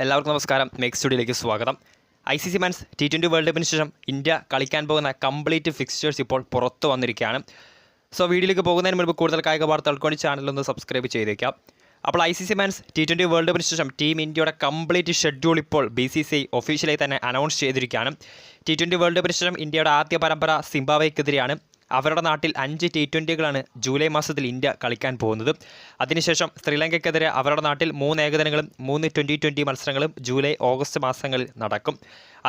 എല്ലാവർക്കും നമസ്കാരം. മേക്ക് സ്റ്റുഡിയോയിലേക്ക് സ്വാഗതം. ICC മെൻസ് T20 വേൾഡ് കപ്പിന് ശേഷം ഇന്ത്യ കളിക്കാൻ പോകുന്ന കംപ്ലീറ്റ് ഫിക്സ്ചേഴ്സ് ഇപ്പോൾ പുറത്തു വന്നിരിക്കുകയാണ്. സോ വീഡിയോയിലേക്ക് പോകുന്നതിന് മുൻപ് കൂടുതൽ കായിക വാർത്തകൾക്ക് വേണ്ടി ചാനലൊന്ന് സബ്സ്ക്രൈബ് ചെയ്തേക്കാം. അപ്പോൾ ICC മെൻസ് T20 വേൾഡ് കപ്പിന് ശേഷം ടീം ഇന്ത്യയുടെ കംപ്ലീറ്റ് ഷെഡ്യൂൾ ഇപ്പോൾ BCCI ഒഫീഷ്യലായി തന്നെ അനൗൺസ് ചെയ്തിരിക്കുകയാണ്. T20 വേൾഡ് കപ്പിന് ശേഷം ഇന്ത്യയുടെ ആദ്യ പരമ്പര സിംബാബ്വേക്കെതിരെയാണ്. അവരുടെ നാട്ടിൽ 5 T20കളാണ് ജൂലൈ മാസത്തിൽ ഇന്ത്യ കളിക്കാൻ പോകുന്നത്. അതിനുശേഷം ശ്രീലങ്കയ്ക്കെതിരെ അവരുടെ നാട്ടിൽ 3 ഏകദിനങ്ങളും 3 T20 മത്സരങ്ങളും ജൂലൈ ഓഗസ്റ്റ് മാസങ്ങളിൽ നടക്കും.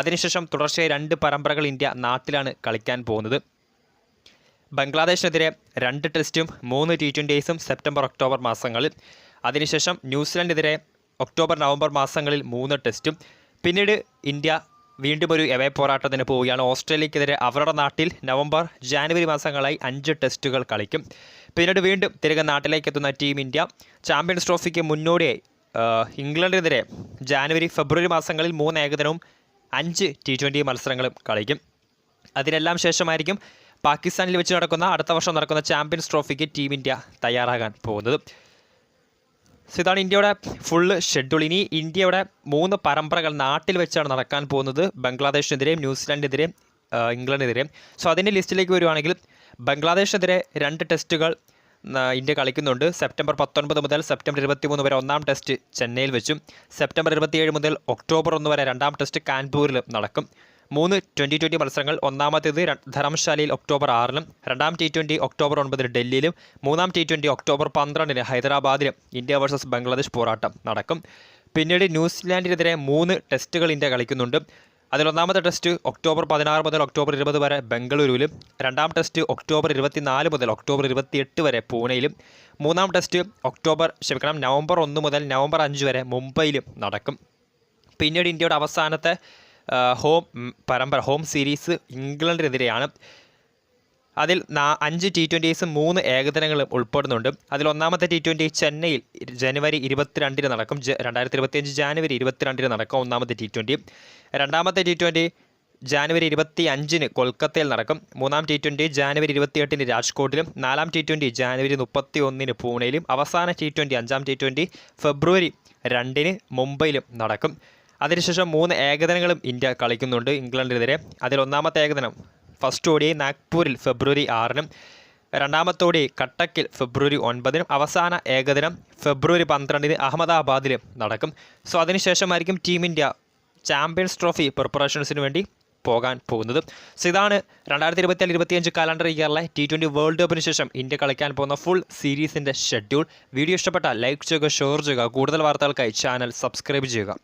അതിനുശേഷം തുടർച്ചയായി 2 പരമ്പരകൾ ഇന്ത്യ നാട്ടിലാണ് കളിക്കാൻ പോകുന്നത്. ബംഗ്ലാദേശിനെതിരെ 2 ടെസ്റ്റും 3 T20സും സെപ്റ്റംബർ ഒക്ടോബർ മാസങ്ങളിൽ. അതിനുശേഷം ന്യൂസിലൻഡിനെതിരെ ഒക്ടോബർ നവംബർ മാസങ്ങളിൽ 3 ടെസ്റ്റും. പിന്നീട് ഇന്ത്യ വീണ്ടും ഒരു എവേ പോരാട്ടത്തിന് പോവുകയാണ്. ഓസ്ട്രേലിയക്കെതിരെ അവരുടെ നാട്ടിൽ നവംബർ ജാനുവരി മാസങ്ങളായി 5 ടെസ്റ്റുകൾ കളിക്കും. പിന്നീട് വീണ്ടും തിരികെ നാട്ടിലേക്ക് എത്തുന്ന ടീം ഇന്ത്യ ചാമ്പ്യൻസ് ട്രോഫിക്ക് മുന്നോടിയായി ഇംഗ്ലണ്ടിനെതിരെ ജാനുവരി ഫെബ്രുവരി മാസങ്ങളിൽ 3 ഏകദിനവും 5 T20 മത്സരങ്ങളും കളിക്കും. അതിനെല്ലാം ശേഷമായിരിക്കും പാകിസ്ഥാനിൽ വെച്ച് നടക്കുന്ന അടുത്ത വർഷം നടക്കുന്ന ചാമ്പ്യൻസ് ട്രോഫിക്ക് ടീം ഇന്ത്യ തയ്യാറാകാൻ പോകുന്നത്. സോ ഇതാണ് ഇന്ത്യയുടെ ഫുള്ള് ഷെഡ്യൂൾ. ഇനി ഇന്ത്യയുടെ 3 പരമ്പരകൾ നാട്ടിൽ വെച്ചാണ് നടക്കാൻ പോകുന്നത്. ബംഗ്ലാദേശിനെതിരെയും ന്യൂസിലാൻഡിനെതിരെയും ഇംഗ്ലണ്ടിനെതിരെയും. സോ അതിൻ്റെ ലിസ്റ്റിലേക്ക് വരുവാണെങ്കിൽ ബംഗ്ലാദേശിനെതിരെ 2 ടെസ്റ്റുകൾ ഇന്ത്യ കളിക്കുന്നുണ്ട്. സെപ്റ്റംബർ 19 മുതൽ സെപ്റ്റംബർ 23 വരെ 1-ാം ടെസ്റ്റ് ചെന്നൈയിൽ വെച്ചും സെപ്റ്റംബർ 27 മുതൽ ഒക്ടോബർ 1 വരെ 2-ാം ടെസ്റ്റ് കാൺപൂരിലും നടക്കും. 3 T20 മത്സരങ്ങൾ. ഒന്നാമത്തേത് ധരംശാലയിൽ ഒക്ടോബർ 6-നും 2-ാം T20 ഒക്ടോബർ 9 ഡൽഹിയിലും 3-ാം T20 ഒക്ടോബർ 12 ഹൈദരാബാദിലും ഇന്ത്യ വേഴ്സസ് ബംഗ്ലാദേശ് പോരാട്ടം നടക്കും. പിന്നീട് ന്യൂസിലാൻഡിനെതിരെ 3 ടെസ്റ്റുകൾ ഇന്ത്യ കളിക്കുന്നുണ്ട്. അതിലൊന്നാമത്തെ ടെസ്റ്റ് ഒക്ടോബർ 16 മുതൽ ഒക്ടോബർ 20 വരെ ബംഗളൂരുവിലും 2-ാം ടെസ്റ്റ് ഒക്ടോബർ 24 മുതൽ ഒക്ടോബർ 28 വരെ പൂനെയിലും 3-ാം ടെസ്റ്റ് നവംബർ 1 മുതൽ നവംബർ 5 വരെ മുംബൈയിലും നടക്കും. പിന്നീട് ഇന്ത്യയുടെ അവസാനത്തെ ഹോം സീരീസ് ഇംഗ്ലണ്ടിനെതിരെയാണ്. അതിൽ 5 T20സും 3 ഏകദിനങ്ങളും ഉൾപ്പെടുന്നുണ്ട്. അതിൽ ഒന്നാമത്തെ T20 ചെന്നൈയിൽ ജനുവരി 22 നടക്കും. 2025 ജാനുവരി 22 നടക്കും ഒന്നാമത്തെ T20. രണ്ടാമത്തെ T20 ജാനുവരി 25 കൊൽക്കത്തയിൽ നടക്കും. 3-ാം T20 ജാനുവരി 28 രാജ്കോട്ടിലും 4-ാം T20 ജാനുവരി 31 പൂനെയിലും അവസാന T20 5-ാം T20 ഫെബ്രുവരി 2 മുംബൈയിലും നടക്കും. അതിനുശേഷം 3 ഏകദിനങ്ങളും ഇന്ത്യ കളിക്കുന്നുണ്ട് ഇംഗ്ലണ്ടിനെതിരെ. അതിൽ ഒന്നാമത്തെ ഏകദിനം ഫസ്റ്റ് ODI നാഗ്പൂരിൽ ഫെബ്രുവരി 6-നും 2-ാമത്തെ ODI കട്ടക്കിൽ ഫെബ്രുവരി 9-നും അവസാന ഏകദിനം ഫെബ്രുവരി 12 അഹമ്മദാബാദിലും നടക്കും. സോ അതിനുശേഷമായിരിക്കും ടീം ഇന്ത്യ ചാമ്പ്യൻസ് ട്രോഫി പ്രിപ്പറേഷൻസിന് വേണ്ടി പോകാൻ പോകുന്നത്. സോ ഇതാണ് 2024-25 കാലണ്ടർ ഇയറിലെ T20 വേൾഡ് കപ്പിന് ശേഷം ഇന്ത്യ കളിക്കാൻ പോകുന്ന ഫുൾ സീരീസിൻ്റെ ഷെഡ്യൂൾ. വീഡിയോ ഇഷ്ടപ്പെട്ടാൽ ലൈക്ക് ചെയ്യുക, ഷെയർ ചെയ്യുക. കൂടുതൽ വാർത്തകൾക്കായി ചാനൽ സബ്സ്ക്രൈബ് ചെയ്യുക.